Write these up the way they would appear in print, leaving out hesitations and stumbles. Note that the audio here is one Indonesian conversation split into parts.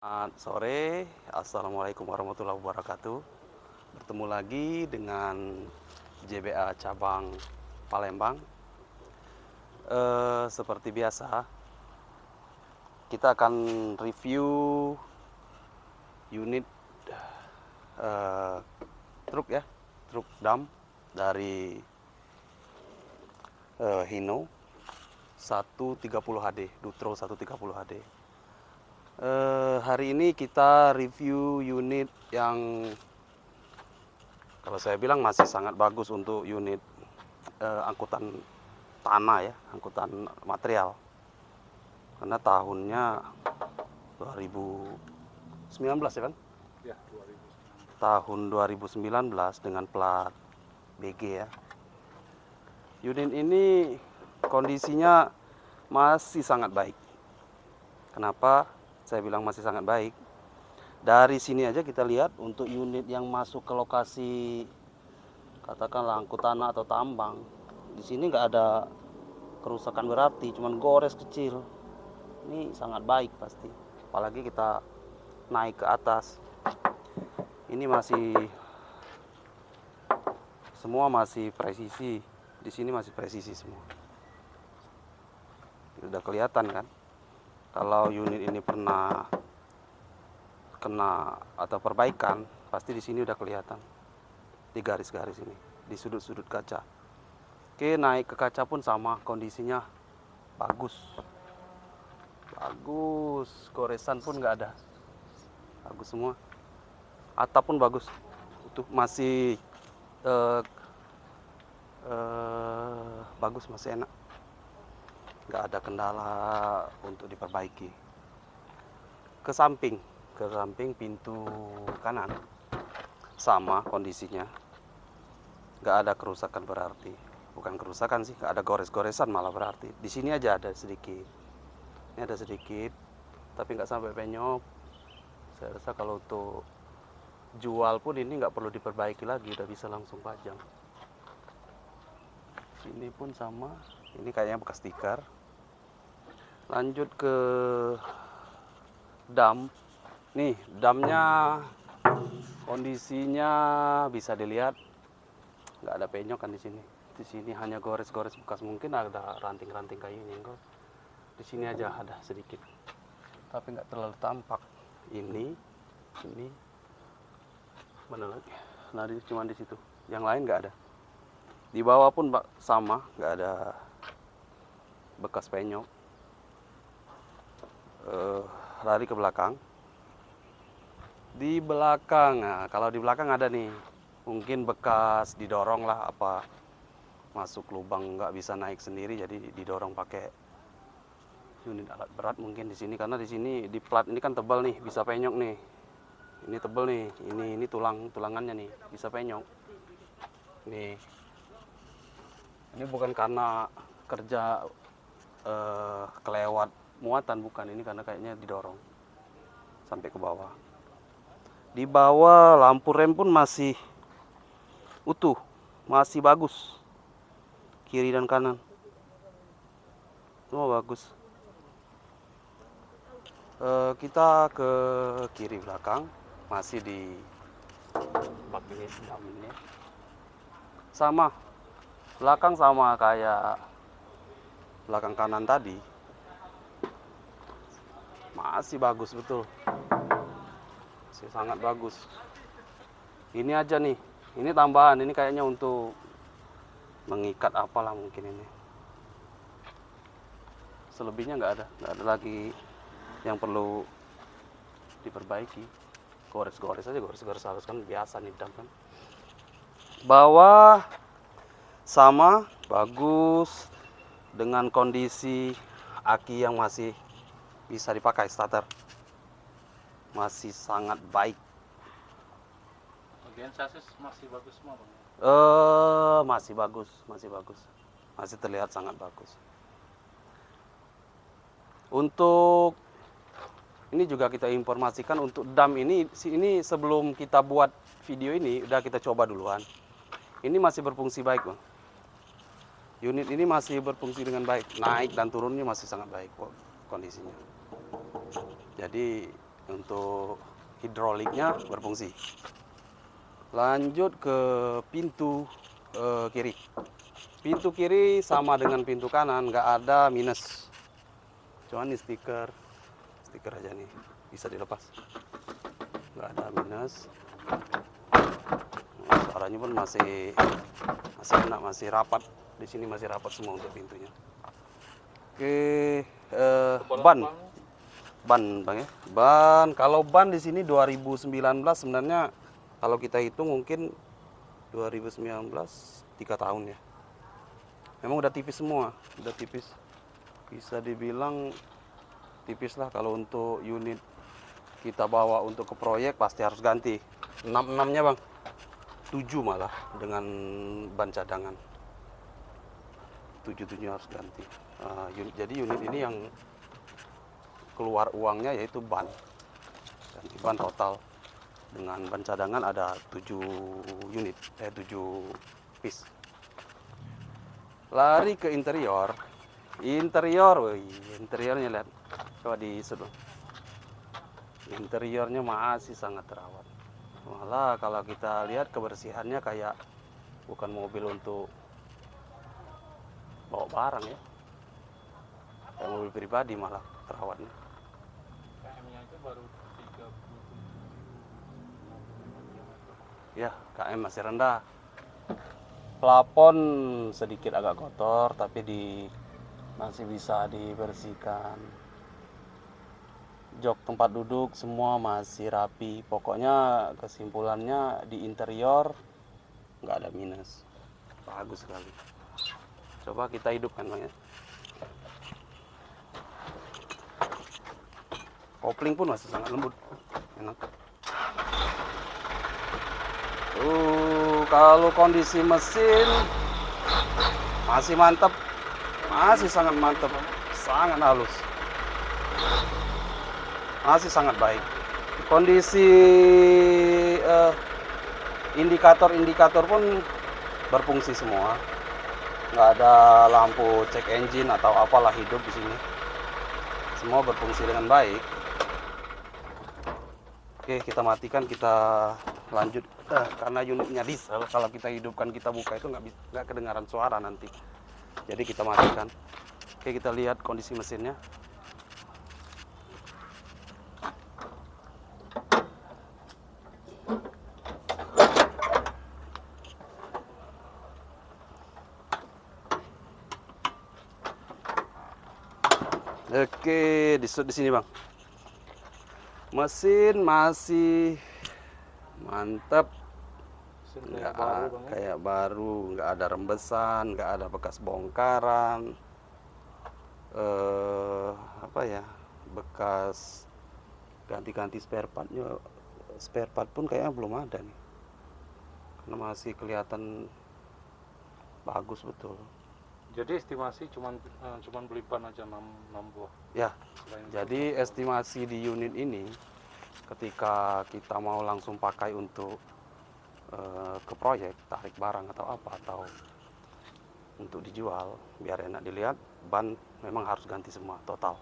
Selamat sore, Assalamualaikum warahmatullahi wabarakatuh. Bertemu lagi dengan JBA Cabang Palembang. Seperti biasa, kita akan review unit eh, truk ya, truk dump dari Hino 130 HD, Dutro 130 HD. Hari ini kita review unit yang kalau saya bilang masih sangat bagus untuk unit angkutan tanah ya, angkutan material. Karena tahunnya 2019 ya kan? Ya, 2019. Tahun 2019 dengan plat BG ya. Unit ini kondisinya masih sangat baik. Kenapa saya bilang masih sangat baik? Dari sini aja kita lihat untuk unit yang masuk ke lokasi katakanlah angkutan atau tambang, di sini nggak ada kerusakan berarti, cuman gores kecil. Ini sangat baik pasti. Apalagi kita naik ke atas. Ini masih semua masih presisi. Di sini masih presisi semua. Udah kelihatan kan? Kalau unit ini pernah kena atau perbaikan, pasti di sini udah kelihatan. Di garis-garis ini, di sudut-sudut kaca. Oke, naik ke kaca pun sama, kondisinya bagus. Bagus, goresan pun nggak ada. Bagus semua. Atap pun bagus. Itu masih bagus, masih enak. Nggak ada kendala untuk diperbaiki. Ke samping pintu kanan sama kondisinya. Nggak ada kerusakan berarti. Bukan kerusakan sih, nggak ada gores-goresan malah berarti. Di sini aja ada sedikit. Ini ada sedikit, tapi nggak sampai penyok. Saya rasa kalau untuk jual pun ini nggak perlu diperbaiki lagi, udah bisa langsung pajang. Sini pun sama, ini kayaknya bekas tikar. Lanjut ke dam. Nih, damnya kondisinya bisa dilihat nggak ada penyok kan di sini. Di sini hanya gores-gores bekas, mungkin ada ranting-ranting kayu nyenggol. Di sini aja ada sedikit, tapi nggak terlalu tampak. Ini mana lagi? Nah, cuma di situ. Yang lain nggak ada. Di bawah pun sama, nggak ada bekas penyok. Lari ke belakang. Di belakang, nah, kalau di belakang ada nih, mungkin bekas didorong lah apa masuk lubang nggak bisa naik sendiri, jadi didorong pakai unit alat berat mungkin di sini, karena di sini di plat ini kan tebal nih, bisa penyok nih. Ini tebal nih, ini tulangannya nih bisa penyok. Nih, ini bukan karena kerja kelewat muatan, bukan, ini karena kayaknya didorong sampai ke bawah. Di bawah lampu rem pun masih utuh, masih bagus. Kiri dan kanan semua bagus. Kita ke kiri belakang, masih di bak ini. Sama, belakang sama kayak belakang kanan tadi. Masih bagus betul. Masih sangat bagus. Ini aja nih, ini tambahan, ini kayaknya untuk mengikat apalah mungkin ini. Selebihnya nggak ada lagi yang perlu diperbaiki. Gores-gores aja, gores-gores halus kan biasa nih dam kan. Bawah sama bagus, dengan kondisi aki yang masih bisa dipakai starter, masih sangat baik. Bagian sasis masih bagus semua, Bang. Masih bagus, masih terlihat sangat bagus. Untuk ini juga kita informasikan untuk dam ini sebelum kita buat video ini udah kita coba duluan. Ini masih berfungsi baik, Bang. Unit ini masih berfungsi dengan baik, naik dan turunnya masih sangat baik kondisinya. Jadi untuk hidroliknya berfungsi. Lanjut ke pintu kiri. Pintu kiri sama dengan pintu kanan, nggak ada minus. Cuman ini stiker aja nih, bisa dilepas. Nggak ada minus. Nah, suaranya pun masih enak, masih rapat. Di sini masih rapat semua untuk pintunya. Oke, ban bang ya. Kalau ban di sini 2019 sebenarnya kalau kita hitung mungkin 2019 3 tahun ya. Memang udah tipis semua, udah tipis. Bisa dibilang tipis lah kalau untuk unit kita bawa untuk ke proyek pasti harus ganti. 6-6-nya bang, 7 malah dengan ban cadangan. 7-7 harus ganti. Jadi unit ini yang keluar uangnya yaitu ban. Ganti ban total. Dengan ban cadangan ada 7 unit, 7 piece. Lari ke interior. Interiornya lihat. Coba di sudut. Interiornya masih sangat terawat. Malah kalau kita lihat kebersihannya kayak bukan mobil untuk bawa barang ya. Kayak mobil pribadi malah terawatnya. KM-nya aja baru 37. Ya, KM masih rendah. Plafon sedikit agak kotor tapi masih bisa dibersihkan. Jok tempat duduk semua masih rapi. Pokoknya kesimpulannya di interior nggak ada minus. Bagus sekali. Coba kita hidupkan bang ya. Kopling pun masih sangat lembut, enak. Kalau kondisi mesin masih mantap, masih sangat mantap, sangat halus, masih sangat baik. Kondisi indikator pun berfungsi semua, nggak ada lampu cek engine atau apalah hidup di sini, semua berfungsi dengan baik. Oke, kita matikan, kita lanjut. Karena unitnya diesel, kalau kita hidupkan, kita buka itu nggak kedengaran suara nanti. Jadi kita matikan. Oke, kita lihat kondisi mesinnya. Oke, di sini bang. Mesin masih mantap. Nggak kayak baru, nggak ada rembesan, nggak ada bekas bongkaran, bekas ganti-ganti spare part pun kayaknya belum ada nih, karena masih kelihatan bagus betul. Jadi estimasi cuman beli ban aja 6 buah. Ya, jadi estimasi di unit ini ketika kita mau langsung pakai untuk ke proyek, tarik barang atau apa, atau untuk dijual biar enak dilihat, ban memang harus ganti semua total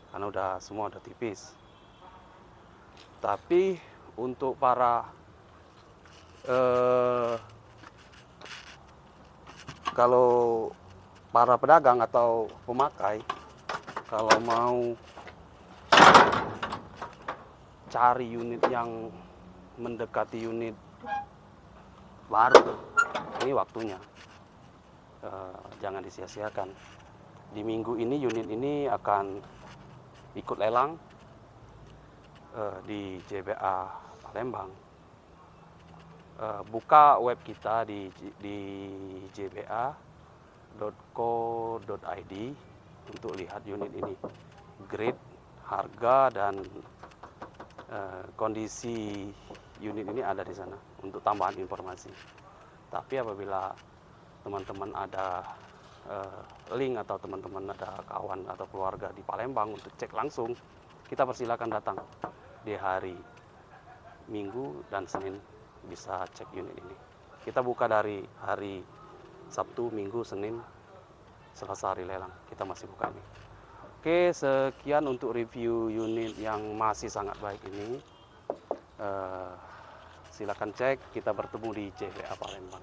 karena semua udah tipis. Tapi untuk kalau para pedagang atau pemakai, kalau mau cari unit yang mendekati unit baru, ini waktunya. Jangan disia-siakan. Di minggu ini unit ini akan ikut lelang di JBA Palembang. Buka web kita di jba.co.id untuk lihat unit ini, grade, harga, dan kondisi unit ini ada di sana untuk tambahan informasi. Tapi apabila teman-teman ada link atau teman-teman ada kawan atau keluarga di Palembang untuk cek langsung, kita persilakan datang di hari Minggu dan Senin, bisa cek unit ini. Kita buka dari hari Sabtu, Minggu, Senin, Selasa hari lelang, kita masih buka nih. Oke, sekian untuk review unit yang masih sangat baik ini. Silakan cek, kita bertemu di CBA Palembang.